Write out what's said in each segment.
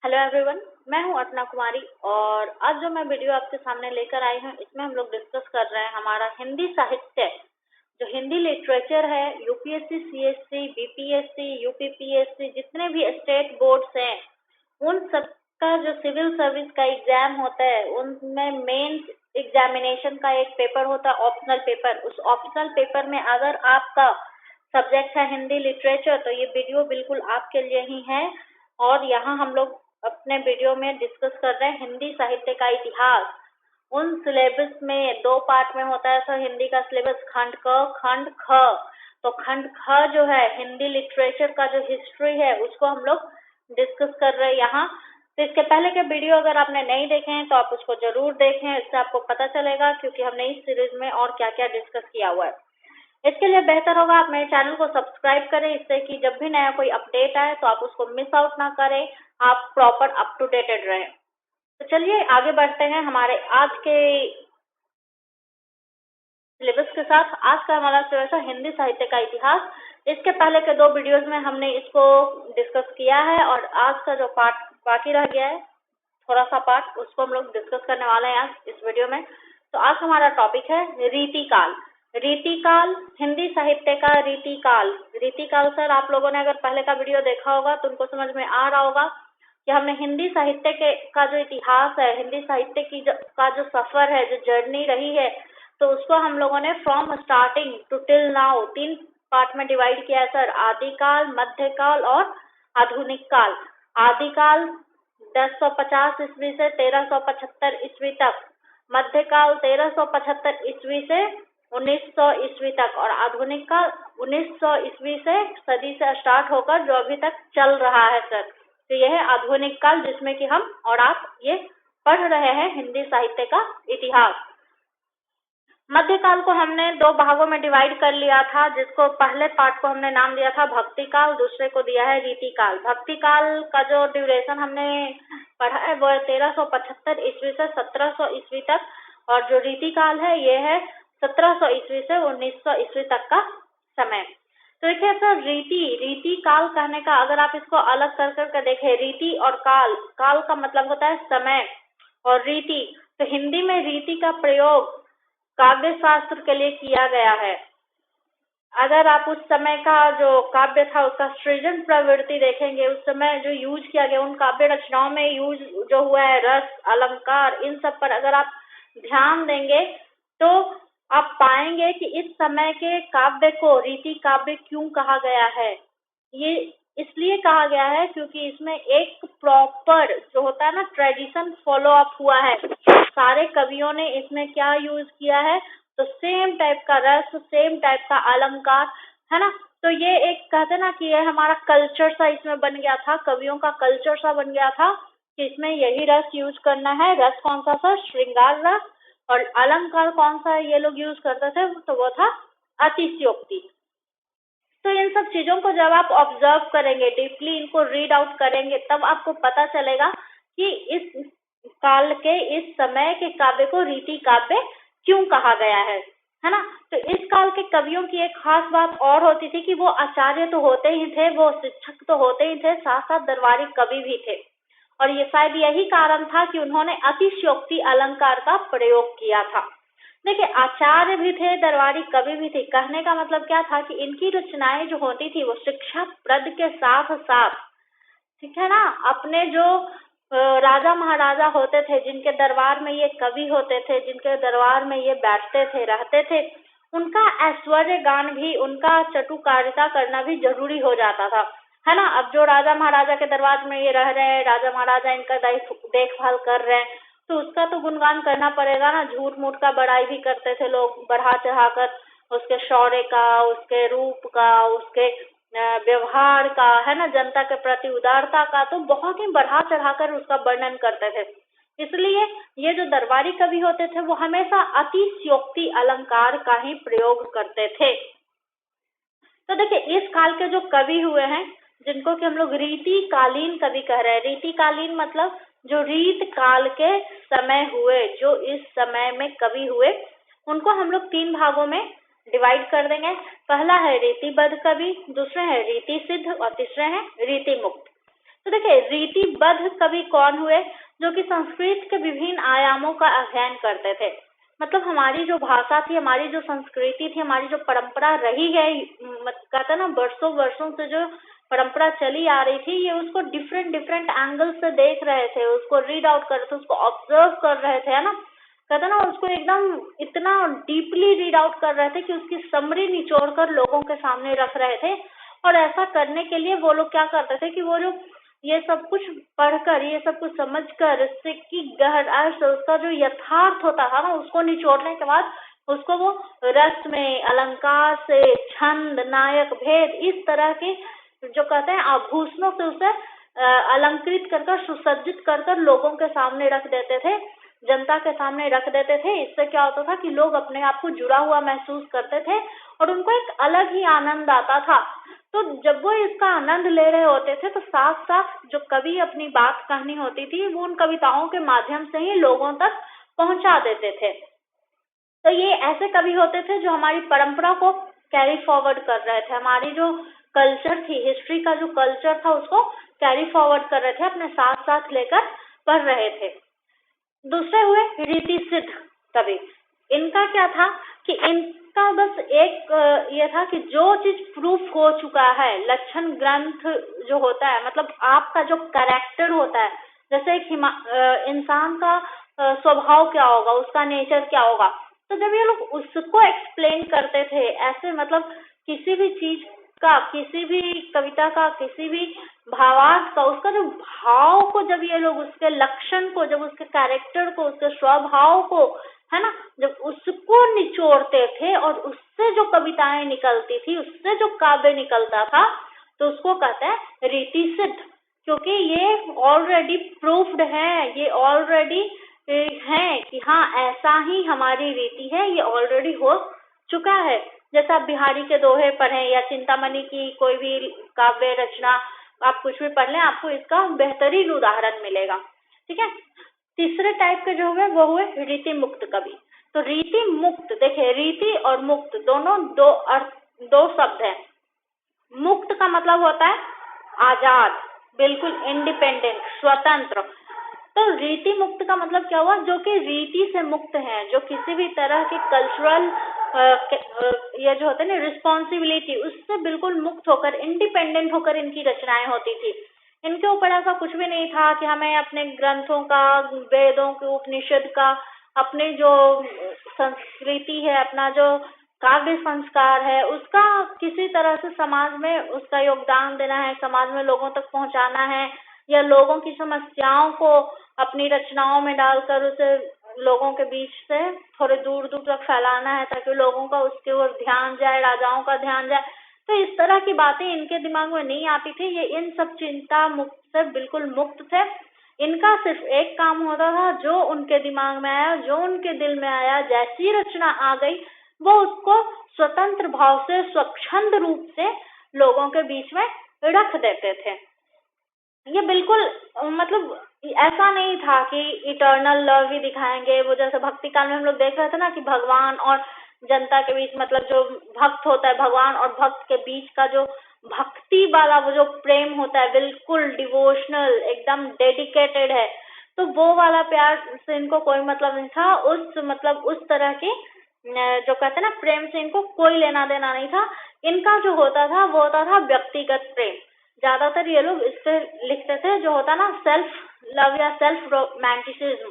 Hello everyone, मैं हूं अर्चना कुमारी और आज जो मैं वीडियो आपके सामने लेकर आई हूं इसमें हम लोग डिस्कस कर रहे हैं हमारा हिंदी साहित्य, जो हिंदी लिटरेचर है। यूपीएससी, सीएससी, बीपीएससी, यूपीपीएससी, जितने भी स्टेट बोर्ड्स हैं उन सबका जो सिविल सर्विस का एग्जाम होता है उनमें मेंस एग्जामिनेशन का एक पेपर होता है, ऑप्शनल पेपर। उस ऑप्शनल पेपर में अगर आपका सब्जेक्ट है हिंदी लिटरेचर तो ये वीडियो बिल्कुल आपके लिए ही है। और यहाँ हम लोग अपने वीडियो में डिस्कस कर रहे हैं हिंदी साहित्य का इतिहास। उन सिलेबस में 2 पार्ट में होता है सर हिंदी का सिलेबस, खंड क, खंड ख। तो खंड ख जो है हिंदी लिटरेचर का जो हिस्ट्री है उसको हम लोग डिस्कस कर रहे हैं यहाँ। तो इसके पहले के वीडियो अगर आपने नहीं देखे हैं तो आप उसको जरूर देखें, इससे आपको पता चलेगा क्योंकि हमने इस सीरीज में और क्या क्या डिस्कस किया हुआ है। इसके लिए बेहतर होगा आप मेरे चैनल को सब्सक्राइब करें, इससे कि जब भी नया कोई अपडेट आए तो आप उसको मिस आउट ना करें, आप प्रॉपर अप टू डेटेड रहें। तो चलिए आगे बढ़ते हैं हमारे आज के सिलेबस के साथ। आज का हमारा सिलेबस है हिंदी साहित्य का इतिहास। इसके पहले के 2 वीडियोस में हमने इसको डिस्कस किया है और आज का जो पार्ट बाकी रह गया है, थोड़ा सा पार्ट, उसको हम लोग डिस्कस करने वाले हैं आज इस वीडियो में। तो आज हमारा टॉपिक है रीतिकाल। रीतिकाल, हिंदी साहित्य का रीतिकाल। रीतिकाल सर आप लोगों ने अगर पहले का वीडियो देखा होगा तो उनको समझ में आ रहा होगा कि हमने हिंदी साहित्य के का जो इतिहास है, हिंदी साहित्य की का जो सफर है, जो जर्नी रही है, तो उसको हम लोगों ने from starting to till now 3 part में डिवाइड किया है सर। आदिकाल, मध्यकाल और आधुनिक काल। आदिकाल 1050 ईस्वी से 1375 ईस्वी तक, मध्यकाल 1375 ईस्वी से 1900 ईस्वी तक और आधुनिक काल 1900 ईस्वी से सदी से स्टार्ट होकर जो अभी तक चल रहा है सर। तो यह है आधुनिक काल जिसमें कि हम और आप ये पढ़ रहे हैं हिंदी साहित्य का इतिहास। मध्यकाल को हमने 2 भागों में डिवाइड कर लिया था, जिसको पहले पार्ट को हमने नाम दिया था भक्ति काल, दूसरे को दिया है रीतिकाल। भक्ति काल का जो ड्यूरेशन हमने पढ़ा है वो है 1375 ईस्वी से 1700 ईस्वी तक और जो रीतिकाल है ये है 1700 ईस्वी से 1900 ईस्वी तक का समय। तो देखिए सर, रीति काल कहने का अगर आप इसको अलग कर करके देखें, रीति और काल, काल का मतलब होता है समय और रीति, तो हिंदी में रीति का प्रयोग काव्य शास्त्र के लिए किया गया है। अगर आप उस समय का जो काव्य था उसका सृजन प्रवृत्ति देखेंगे, उस समय जो यूज किया गया उन काव्य रचनाओं में यूज जो हुआ है रस, अलंकार, इन सब पर अगर आप ध्यान देंगे तो आप पाएंगे कि इस समय के काव्य को रीति काव्य क्यों कहा गया है। ये इसलिए कहा गया है क्योंकि इसमें एक प्रॉपर जो होता है ना ट्रेडिशन फॉलो अप हुआ है। सारे कवियों ने इसमें क्या यूज किया है, तो सेम टाइप का रस, सेम टाइप का अलंकार, है ना। तो ये एक कहते ना कि ये हमारा कल्चर सा इसमें बन गया था, कवियों का कल्चर सा बन गया था कि इसमें यही रस यूज करना है। रस कौन सा था? श्रृंगार रस। और अलंकार कौन सा ये लोग यूज करते थे? तो वो था अतिशयोक्ति। तो इन सब चीजों को जब आप ऑब्जर्व करेंगे, डीपली इनको रीड आउट करेंगे, तब आपको पता चलेगा कि इस काल के, इस समय के काव्य को रीति काव्य क्यों कहा गया है ना। तो इस काल के कवियों की एक खास बात और होती थी कि वो आचार्य तो होते ही थे, वो शिक्षक तो होते ही थे, साथ साथ दरबारी कवि भी थे। और ये शायद यही कारण था कि उन्होंने अतिशयोक्ति अलंकार का प्रयोग किया था। देखिए, आचार्य भी थे, दरबारी कवि भी थे। कहने का मतलब क्या था कि इनकी रचनाएं जो होती थी वो शिक्षा प्रद के साथ साथ, ठीक है ना, अपने जो राजा महाराजा होते थे, जिनके दरबार में ये कवि होते थे, जिनके दरबार में ये बैठते थे, रहते थे, उनका ऐश्वर्य गान भी, उनका चटुकारिता करना भी जरूरी हो जाता था, है ना। अब जो राजा महाराजा के दरबार में ये रह रहे हैं, राजा महाराजा इनका देखभाल कर रहे हैं, तो उसका तो गुणगान करना पड़ेगा ना। झूठ मूठ का बड़ाई भी करते थे लोग, बढ़ा चढ़ाकर उसके शौर्य का, उसके रूप का, उसके व्यवहार का, है ना, जनता के प्रति उदारता का, तो बहुत ही बढ़ा चढ़ाकर उसका वर्णन करते थे। इसलिए ये जो दरबारी कवि होते थे वो हमेशा अतिशयोक्ति अलंकार का ही प्रयोग करते थे। तो देखिए, इस काल के जो कवि हुए हैं, जिनको कि हम लोग रीतिकालीन कवि कह रहे हैं। रीतिकालीन मतलब जो रीत काल के समय हुए, जो इस समय में कवि हुए, उनको हम लोग 3 भागों में डिवाइड कर देंगे। पहला है रीतिबद्ध कवि, दूसरे है रीति सिद्ध और तीसरे है रीति मुक्त। तो देखिए, रीतिबद्ध कवि कौन हुए? जो कि संस्कृत के विभिन्न आयामों का अध्ययन करते थे। मतलब हमारी जो भाषा थी, हमारी जो संस्कृति थी, हमारी जो परंपरा रही है, कहते ना वर्षों वर्षों से जो परंपरा चली आ रही थी, ये उसको डिफरेंट डिफरेंट एंगल से देख रहे थे, उसको रीड आउट कर रहे थे, उसको ऑब्जर्व कर रहे थे, है ना। कहते ना उसको एकदम इतना डीपली रीड आउट कर रहे थे कि उसकी समरी निचोड़ कर लोगों के सामने रख रहे थे। और ऐसा करने के लिए वो लोग क्या करते थे कि वो जो ये सब कुछ पढ़कर, ये सब कुछ समझकर, इससे की गहराई से उसका जो यथार्थ होता था ना, उसको निचोड़ने के बाद उसको वो रस में, अलंकार से, छंद, नायक भेद, इस तरह के जो कहते हैं आभूषणों से उसे अलंकृत कर कर, सुसज्जित कर कर लोगों के सामने रख देते थे, जनता के सामने रख देते थे। इससे क्या होता था कि लोग अपने आप को जुड़ा हुआ महसूस करते थे और उनको एक अलग ही आनंद आता था। तो जब वो इसका आनंद ले रहे होते थे तो साथ साथ जो कवि अपनी बात कहनी होती थी, वो उन कविताओं के माध्यम से ही लोगों तक पहुंचा देते थे। तो ये ऐसे कवि होते थे जो हमारी परंपरा को कैरी फॉरवर्ड कर रहे थे, हमारी जो कल्चर थी, हिस्ट्री का जो कल्चर था, उसको कैरी फॉरवर्ड कर रहे थे, अपने साथ साथ लेकर पढ़ रहे थे। दूसरे हुए रीति सिद्ध कवि। इनका क्या था कि इनका बस एक ये था कि जो चीज प्रूफ हो चुका है, लक्षण ग्रंथ जो होता है, मतलब आपका जो कैरेक्टर होता है, जैसे एक इंसान का स्वभाव क्या होगा, उसका नेचर क्या होगा, तो जब ये लोग उसको एक्सप्लेन करते थे ऐसे, मतलब किसी भी चीज का, किसी भी कविता का, किसी भी भावार्थ का, उसका जो भाव को जब ये लोग, उसके लक्षण को, जब उसके कैरेक्टर को, उसके स्वभाव को, है ना, जब उसको निचोड़ते थे और उससे जो कविताएं निकलती थी, उससे जो काव्य निकलता था, तो उसको कहते हैं रीति सिद्ध। क्योंकि ये ऑलरेडी प्रूफ्ड है, ये ऑलरेडी है कि हाँ ऐसा ही हमारी रीति है, ये ऑलरेडी हो चुका है। जैसे आप बिहारी के दोहे पढ़ें या चिंतामणि की कोई भी काव्य रचना, आप कुछ भी पढ़ लें, आपको इसका बेहतरीन उदाहरण मिलेगा। ठीक है। तीसरे टाइप के जो हुए वो हुए रीति मुक्त कवि। तो रीति मुक्त, देखिए रीति और मुक्त दोनों दो शब्द हैं। मुक्त का मतलब होता है आजाद, बिल्कुल इंडिपेंडेंट, स्वतंत्र। तो रीति मुक्त का मतलब क्या हुआ? जो कि रीति से मुक्त हैं, जो किसी भी तरह के कल्चरल ये जो होते हैं ना रिस्पॉन्सिबिलिटी, उससे बिल्कुल मुक्त होकर, इंडिपेंडेंट होकर इनकी रचनाएं होती थी। इनके ऊपर ऐसा कुछ भी नहीं था कि हमें अपने ग्रंथों का, वेदों के, उपनिषद का, अपने जो संस्कृति है, अपना जो काव्य संस्कार है, उसका किसी तरह से समाज में उसका योगदान देना है, समाज में लोगों तक पहुंचाना है, या लोगों की समस्याओं को अपनी रचनाओं में डालकर उसे लोगों के बीच से थोड़े दूर दूर तक फैलाना है, ताकि लोगों का उसके ओर ध्यान जाए, राजाओं का ध्यान जाए। तो इस तरह की बातें इनके दिमाग में नहीं आती थी। ये इन सब चिंता मुक्त से बिल्कुल मुक्त थे। इनका सिर्फ एक काम होता था, जो उनके दिमाग में आया, जो उनके दिल में आया, जैसी रचना आ गई, वो उसको स्वतंत्र भाव से, स्वच्छंद रूप से लोगों के बीच में रख देते थे। ये बिल्कुल मतलब ऐसा नहीं था कि इटर्नल लव भी दिखाएंगे। वो जैसे भक्ति काल में हम लोग देख रहे थे ना कि भगवान और जनता के बीच, मतलब जो भक्त होता है, भगवान और भक्त के बीच का जो भक्ति वाला वो जो प्रेम होता है, बिल्कुल डिवोशनल, एकदम डेडिकेटेड है। तो वो वाला प्यार से इनको कोई मतलब नहीं था। उस तरह की जो कहते हैं ना प्रेम से इनको कोई लेना देना नहीं था। इनका जो होता था वो होता था व्यक्तिगत प्रेम। ज्यादातर ये लोग इस पे लिखते थे, जो होता ना सेल्फ लव या सेल्फ रोमांटिसिज्म,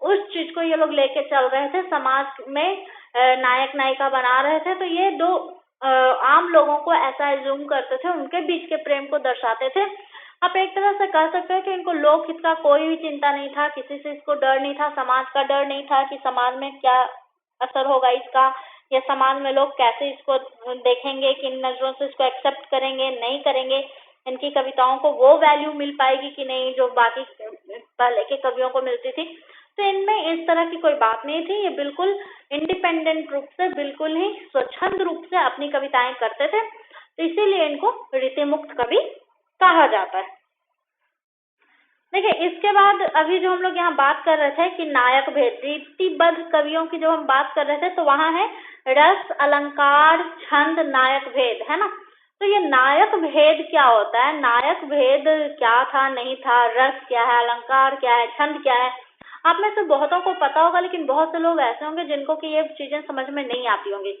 उस चीज को ये लोग लेके चल रहे थे, समाज में नायक नायिका बना रहे थे। तो ये दो आम लोगों को ऐसा एज्यूम करते थे, उनके बीच के प्रेम को दर्शाते थे। आप एक तरह से कह सकते हैं कि इनको लोकहित का कोई भी चिंता नहीं था, किसी से इसको डर नहीं था, समाज का डर नहीं था कि समाज में क्या असर होगा इसका, या समाज में लोग कैसे इसको देखेंगे, किन नजरों से इसको एक्सेप्ट करेंगे, नहीं करेंगे, इनकी कविताओं को वो वैल्यू मिल पाएगी कि नहीं जो बाकी पहले के कवियों को मिलती थी। तो इनमें इस तरह की कोई बात नहीं थी। ये बिल्कुल इंडिपेंडेंट रूप से, बिल्कुल ही स्वच्छंद रूप से अपनी कविताएं करते थे। तो इसीलिए इनको रीति मुक्त कवि कहा जाता है। देखिए, इसके बाद अभी जो हम लोग यहाँ बात कर रहे थे कि नायक भेद, रीतिबद्ध कवियों की जो हम बात कर रहे थे, तो वहां है रस, अलंकार, छंद, नायक भेद, है ना। तो ये नायक भेद क्या होता है, नायक भेद क्या था नहीं था, रस क्या है, अलंकार क्या है, छंद क्या है, आप में से बहुतों को पता होगा, लेकिन बहुत से लोग ऐसे होंगे जिनको कि ये चीजें समझ में नहीं आती होंगी।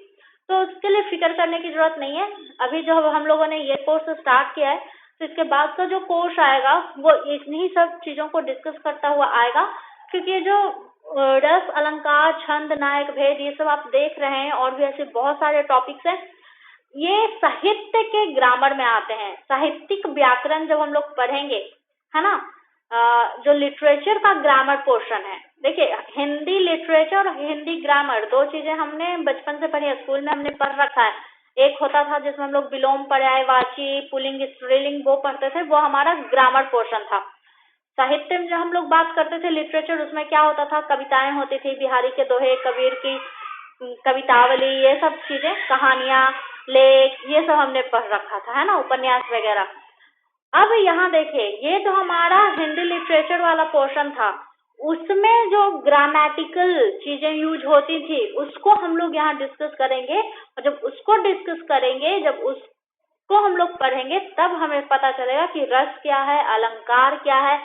तो उसके लिए फिक्र करने की जरूरत नहीं है। अभी जो हम लोगों ने ये कोर्स स्टार्ट किया है, तो इसके बाद का जो कोर्स आएगा वो इन्हीं सब चीजों को डिस्कस करता हुआ आएगा, क्योंकि ये जो रस, अलंकार, छंद, नायक भेद, ये सब आप देख रहे हैं और भी ऐसे बहुत सारे टॉपिक्स हैं, ये साहित्य के ग्रामर में आते हैं। साहित्यिक व्याकरण जब हम लोग पढ़ेंगे, है ना, जो लिटरेचर का ग्रामर पोर्शन है, देखिए हिंदी लिटरेचर और हिंदी ग्रामर दो चीजें हमने बचपन से पढ़ी, स्कूल में हमने पढ़ रखा है। एक होता था जिसमें हम लोग विलोम, पर्यायवाची, पुल्लिंग, स्त्रीलिंग वो पढ़ते थे, वो हमारा ग्रामर पोर्शन था। साहित्य में जो हम लोग बात करते थे लिटरेचर, उसमें क्या होता था, कविताएं होती थी, बिहारी के दोहे, कबीर की कवितावली, ये सब चीजें, कहानियां, लेख, ये सब हमने पढ़ रखा था, है ना, उपन्यास वगैरह। अब यहाँ देखिए, ये जो हमारा हिंदी लिटरेचर वाला पोर्शन था, उसमें जो ग्रामेटिकल चीजें यूज होती थी, उसको हम लोग यहाँ डिस्कस करेंगे। और जब उसको डिस्कस करेंगे, जब उसको हम लोग पढ़ेंगे, तब हमें पता चलेगा कि रस क्या है, अलंकार क्या है,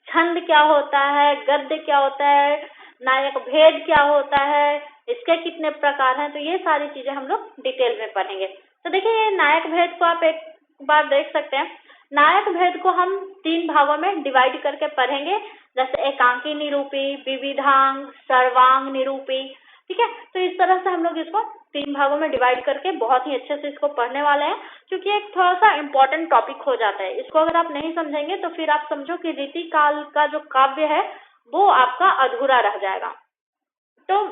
छंद क्या होता है, गद्य क्या होता है, नायक भेद क्या होता है, इसके कितने प्रकार हैं। तो ये सारी चीजें हम लोग डिटेल में पढ़ेंगे। तो देखिए, ये नायक भेद को आप एक बार देख सकते हैं। नायक भेद को हम 3 भागों में डिवाइड करके पढ़ेंगे, जैसे एकांकी निरूपी, विविधांग, सर्वांग निरूपी। ठीक है, तो इस तरह से हम लोग इसको 3 भागों में डिवाइड करके बहुत ही अच्छे से इसको पढ़ने वाले हैं, क्योंकि एक थोड़ा सा इम्पोर्टेंट टॉपिक हो जाता है। इसको अगर आप नहीं समझेंगे तो फिर आप समझो कि रीति काल का जो काव्य है वो आपका अधूरा रह जाएगा। तो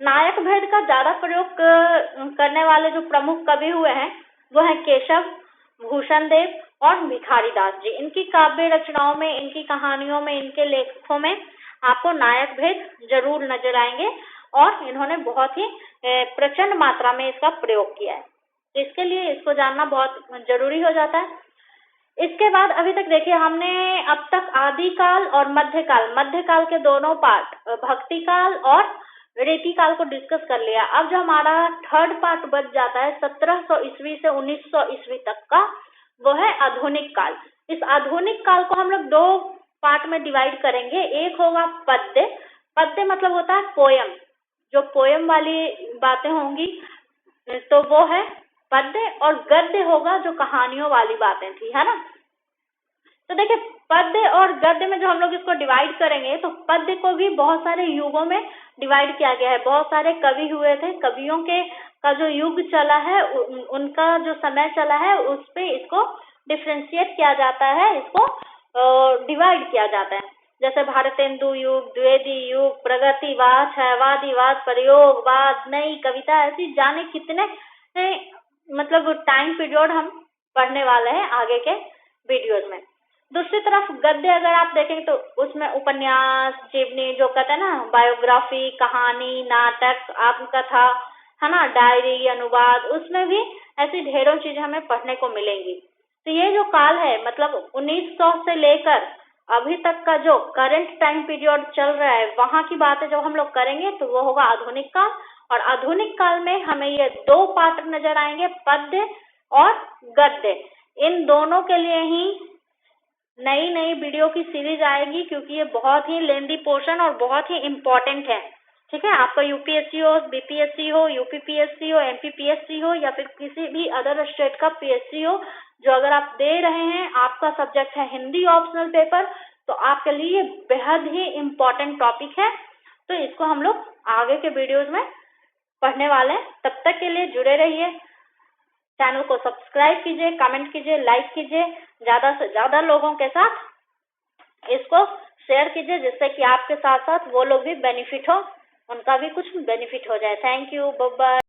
नायक भेद का ज्यादा प्रयोग करने वाले जो प्रमुख कवि हुए हैं वो है केशव, भूषण देव और भिखारी दास जी। इनकी काव्य रचनाओं में, इनकी कहानियों में, इनके लेखों में आपको नायक भेद जरूर नजर आएंगे, और इन्होंने बहुत ही प्रचंड मात्रा में इसका प्रयोग किया है। इसके लिए इसको जानना बहुत जरूरी हो जाता है। इसके बाद अभी तक देखिए, हमने अब तक आदिकाल और मध्यकाल के दोनों पार्ट, भक्ति काल और रीति काल को डिस्कस कर लिया। अब जो हमारा थर्ड पार्ट बच जाता है 1700 ईस्वी से 1900 ईस्वी तक का, वो है आधुनिक काल। इस आधुनिक काल को हम लोग 2 पार्ट में डिवाइड करेंगे। एक होगा पद्य। पद्य मतलब होता है पोयम, जो पोयम वाली बातें होंगी तो वो है पद्य, और गद्य होगा जो कहानियों वाली बातें थी, है ना। तो देखिए, पद्य और गद्य में जो हम लोग इसको डिवाइड करेंगे, तो पद्य को भी बहुत सारे युगों में डिवाइड किया गया है। बहुत सारे कवि हुए थे, कवियों के का जो युग चला है, उनका जो समय चला है, उस पे इसको डिफ्रेंशिएट किया जाता है, इसको डिवाइड किया जाता है। जैसे भारतेंदु युग, द्विवेदी युग, प्रगतिवाद, छायावादीवाद, प्रयोगवाद, नई कविता, ऐसी जाने कितने मतलब टाइम पीरियड हम पढ़ने वाले हैं आगे के वीडियोज में। दूसरी तरफ गद्य अगर आप देखेंगे तो उसमें उपन्यास, जीवनी, जो कहते हैं ना, बायोग्राफी, कहानी, नाटक, आत्मकथा, है ना, डायरी, अनुवाद, उसमें भी ऐसी ढेरों चीजें हमें पढ़ने को मिलेंगी। तो ये जो काल है, मतलब 1900 से लेकर अभी तक का जो करंट टाइम पीरियड चल रहा है, वहां की बातें जब हम लोग करेंगे तो वो होगा आधुनिक काल। और आधुनिक काल में हमें ये 2 पार्ट नजर आएंगे, पद्य और गद्य। इन दोनों के लिए ही नई वीडियो की सीरीज आएगी, क्योंकि ये बहुत ही लेंदी पोर्शन और बहुत ही इम्पोर्टेंट है। ठीक है, आपका यूपीएससी हो, बीपीएससी हो, यूपीपीएससी हो, एमपीपीएससी हो, या फिर किसी भी अदर स्टेट का पीएससी हो, जो अगर आप दे रहे हैं, आपका सब्जेक्ट है हिंदी ऑप्शनल पेपर, तो आपके लिए बेहद ही इम्पोर्टेंट टॉपिक है। तो इसको हम लोग आगे के वीडियोज में पढ़ने वाले हैं। तब तक के लिए जुड़े रहिए, चैनल को सब्सक्राइब कीजिए, कमेंट कीजिए, लाइक कीजिए, ज्यादा से ज्यादा लोगों के साथ इसको शेयर कीजिए, जिससे कि आपके साथ साथ वो लोग भी बेनिफिट हो, उनका भी कुछ बेनिफिट हो जाए। Thank you, bye bye.